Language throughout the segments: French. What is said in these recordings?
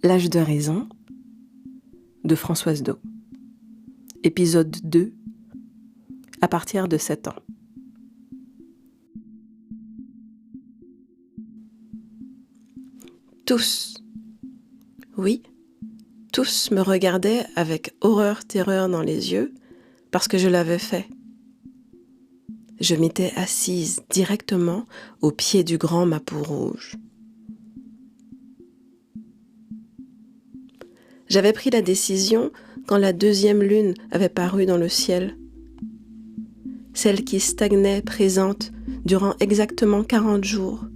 L'âge de raison de Françoise Do. Épisode 2. À partir de 7 ans. Tous, oui, tous me regardaient avec horreur-terreur dans les yeux parce que je l'avais fait. Je m'étais assise directement au pied du grand Mapou rouge. J'avais pris la décision quand la deuxième lune avait paru dans le ciel. Celle qui stagnait présente durant exactement 40 jours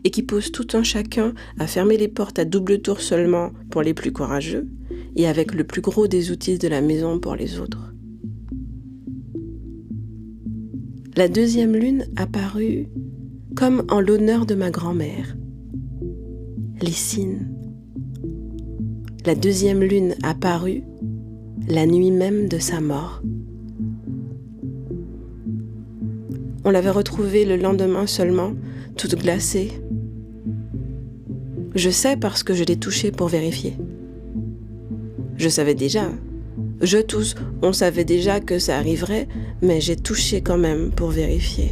et qui pousse tout un chacun à fermer les portes à double tour seulement pour les plus courageux et avec le plus gros des outils de la maison pour les autres. La deuxième lune apparut comme en l'honneur de ma grand-mère, Lysine. La deuxième lune apparut la nuit même de sa mort. On l'avait retrouvée le lendemain seulement, toute glacée. Je sais parce que je l'ai touchée pour vérifier. Je savais déjà. On savait déjà que ça arriverait, mais j'ai touché quand même pour vérifier.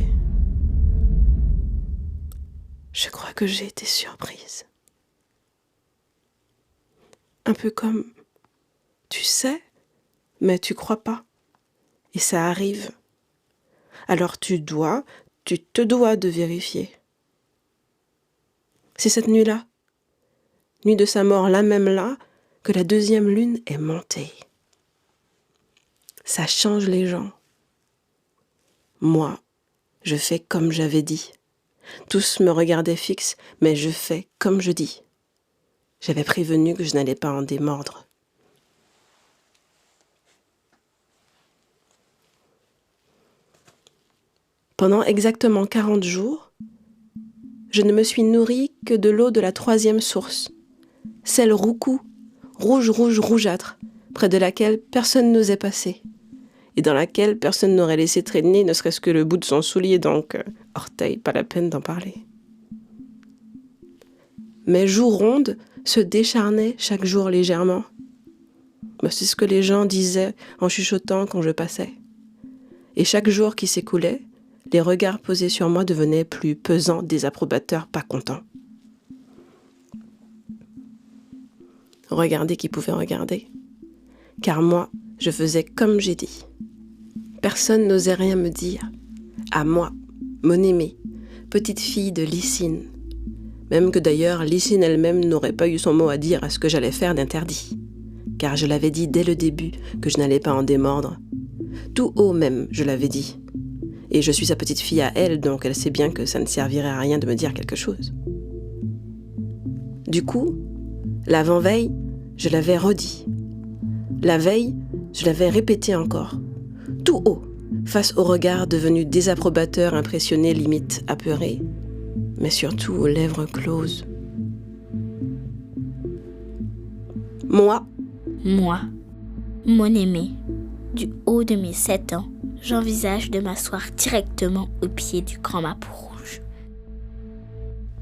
Je crois que j'ai été surprise. Un peu comme, tu sais, mais tu crois pas. Et ça arrive. Alors tu te dois de vérifier. C'est cette nuit-là, nuit de sa mort, là même là, que la deuxième lune est montée. Ça change les gens. Moi, je fais comme j'avais dit. Tous me regardaient fixe, mais je fais comme je dis. J'avais prévenu que je n'allais pas en démordre. Pendant exactement 40 jours, je ne me suis nourrie que de l'eau de la troisième source, celle roucou, rougeâtre, près de laquelle personne n'osait passer, et dans laquelle personne n'aurait laissé traîner ne serait-ce que le bout de son soulier, donc orteil, pas la peine d'en parler. Mes joues rondes se décharnaient chaque jour légèrement. C'est ce que les gens disaient en chuchotant quand je passais. Et chaque jour qui s'écoulait, les regards posés sur moi devenaient plus pesants, désapprobateurs, pas contents. Regardez qui pouvait regarder. Car moi, je faisais comme j'ai dit. Personne n'osait rien me dire. À moi, mon aimée, petite fille de Lysine. Même que d'ailleurs, Lysine elle-même n'aurait pas eu son mot à dire à ce que j'allais faire d'interdit. Car je l'avais dit dès le début que je n'allais pas en démordre. Tout haut même, je l'avais dit. Et je suis sa petite fille à elle, donc elle sait bien que ça ne servirait à rien de me dire quelque chose. Du coup, l'avant-veille, je l'avais redit. La veille, je l'avais répété encore. Tout haut, face au regard devenu désapprobateur, impressionné, limite apeuré, mais surtout aux lèvres closes. Moi, mon aimé, du haut de mes 7 ans, j'envisage de m'asseoir directement au pied du grand Mapou rouge.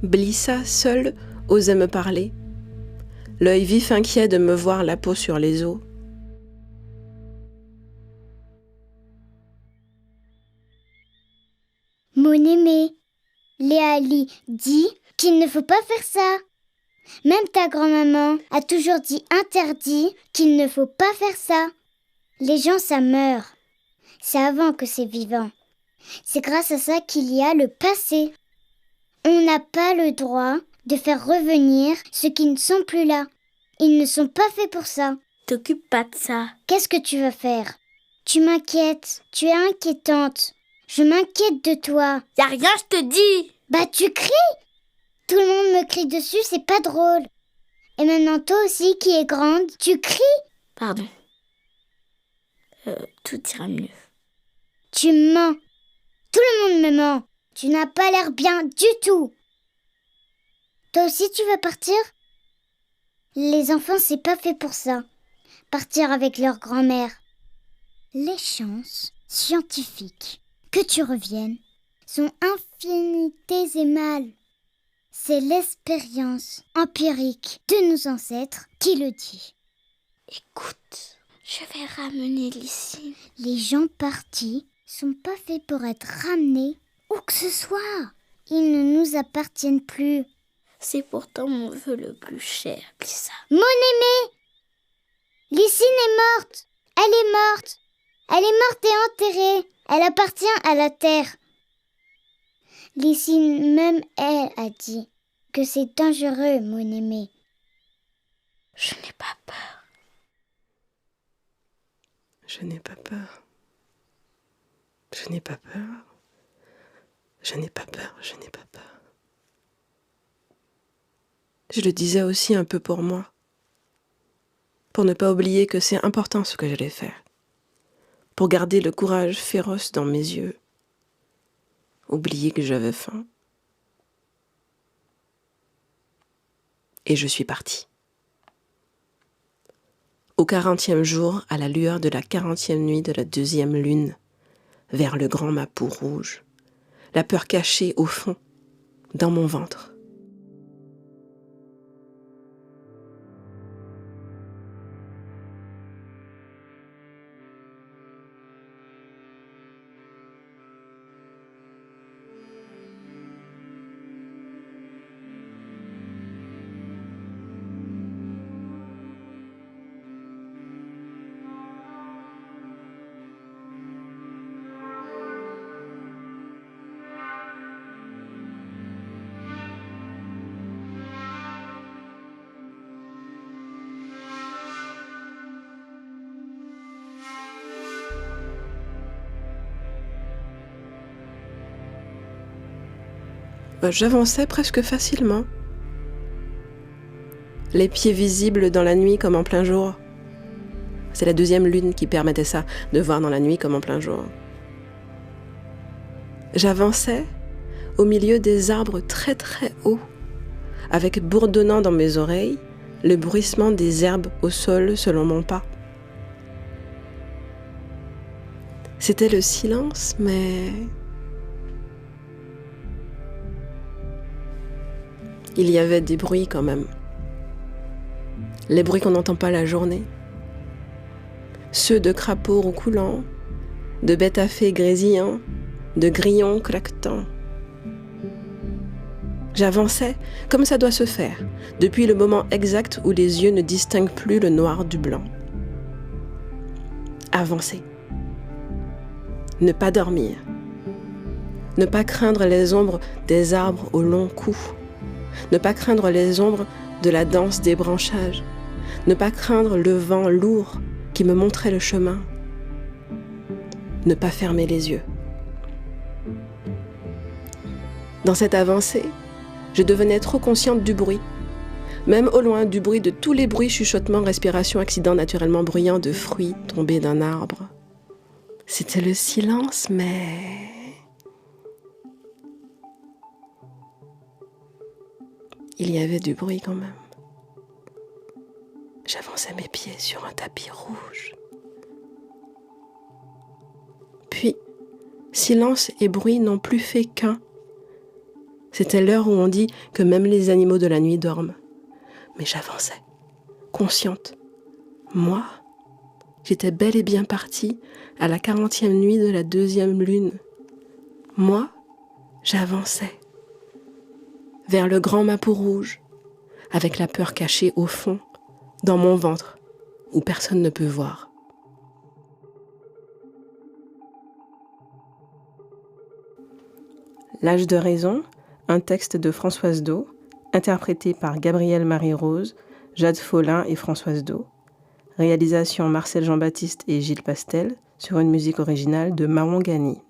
Blissa seul osait me parler, l'œil vif inquiet de me voir la peau sur les os. Mon aimé, Léali dit qu'il ne faut pas faire ça. Même ta grand-maman a toujours dit interdit qu'il ne faut pas faire ça. Les gens, ça meurt. C'est avant que c'est vivant. C'est grâce à ça qu'il y a le passé. On n'a pas le droit de faire revenir ceux qui ne sont plus là. Ils ne sont pas faits pour ça. T'occupe pas de ça. Qu'est-ce que tu vas faire? Tu m'inquiètes. Tu es inquiétante. Je m'inquiète de toi. Y a rien, je te dis. Tu cries. Tout le monde me crie dessus, c'est pas drôle. Et maintenant toi aussi qui es grande, tu cries. Pardon. Tout ira mieux. Tu mens. Tout le monde me ment. Tu n'as pas l'air bien du tout. Toi aussi tu veux partir? Les enfants, c'est pas fait pour ça. Partir avec leur grand-mère. Les chances scientifiques que tu reviennes sont infinitésimales. C'est l'expérience empirique de nos ancêtres qui le dit. Écoute, je vais ramener Lysine. Les gens partis sont pas faits pour être ramenés où que ce soit. Ils ne nous appartiennent plus. C'est pourtant mon vœu le plus cher, Lisa. Mon aimé! Lysine est morte. Elle est morte. Elle est morte et enterrée. Elle appartient à la terre. Lysine, même elle, a dit que c'est dangereux, mon aimé. Je n'ai pas peur. Je n'ai pas peur. Je n'ai pas peur. Je n'ai pas peur. Je n'ai pas peur. Je le disais aussi un peu pour moi. Pour ne pas oublier que c'est important ce que j'allais faire. Pour garder le courage féroce dans mes yeux. Oublier que j'avais faim. Et je suis partie. Au 40e jour, à la lueur de la 40e nuit de la 2e lune, vers le grand Mapou rouge, la peur cachée au fond, dans mon ventre. J'avançais presque facilement. Les pieds visibles dans la nuit comme en plein jour. C'est la 2e lune qui permettait ça, de voir dans la nuit comme en plein jour. J'avançais au milieu des arbres très très hauts, avec bourdonnant dans mes oreilles le bruissement des herbes au sol selon mon pas. C'était le silence, mais il y avait des bruits quand même. Les bruits qu'on n'entend pas la journée. Ceux de crapauds roucoulants, de bêtes à fées grésillant, de grillons claquetants. J'avançais comme ça doit se faire, depuis le moment exact où les yeux ne distinguent plus le noir du blanc. Avancer. Ne pas dormir. Ne pas craindre les ombres des arbres au long cou. Ne pas craindre les ombres de la danse des branchages. Ne pas craindre le vent lourd qui me montrait le chemin. Ne pas fermer les yeux. Dans cette avancée, je devenais trop consciente du bruit. Même au loin, du bruit de tous les bruits, chuchotements, respirations, accidents naturellement bruyants de fruits tombés d'un arbre. C'était le silence, mais il y avait du bruit quand même. J'avançais mes pieds sur un tapis rouge. Puis, silence et bruit n'ont plus fait qu'un. C'était l'heure où on dit que même les animaux de la nuit dorment. Mais j'avançais, consciente. Moi, j'étais bel et bien partie à la 40e nuit de la 2e lune. Moi, j'avançais vers le grand Mapou rouge, avec la peur cachée au fond, dans mon ventre, où personne ne peut voir. L'âge de raison, un texte de Françoise Do, interprété par Gabrielle Marie-Rose, Jade Follin et Françoise Do. Réalisation Marcel Jean-Baptiste et Gilles Pastel, sur une musique originale de Maron Gani.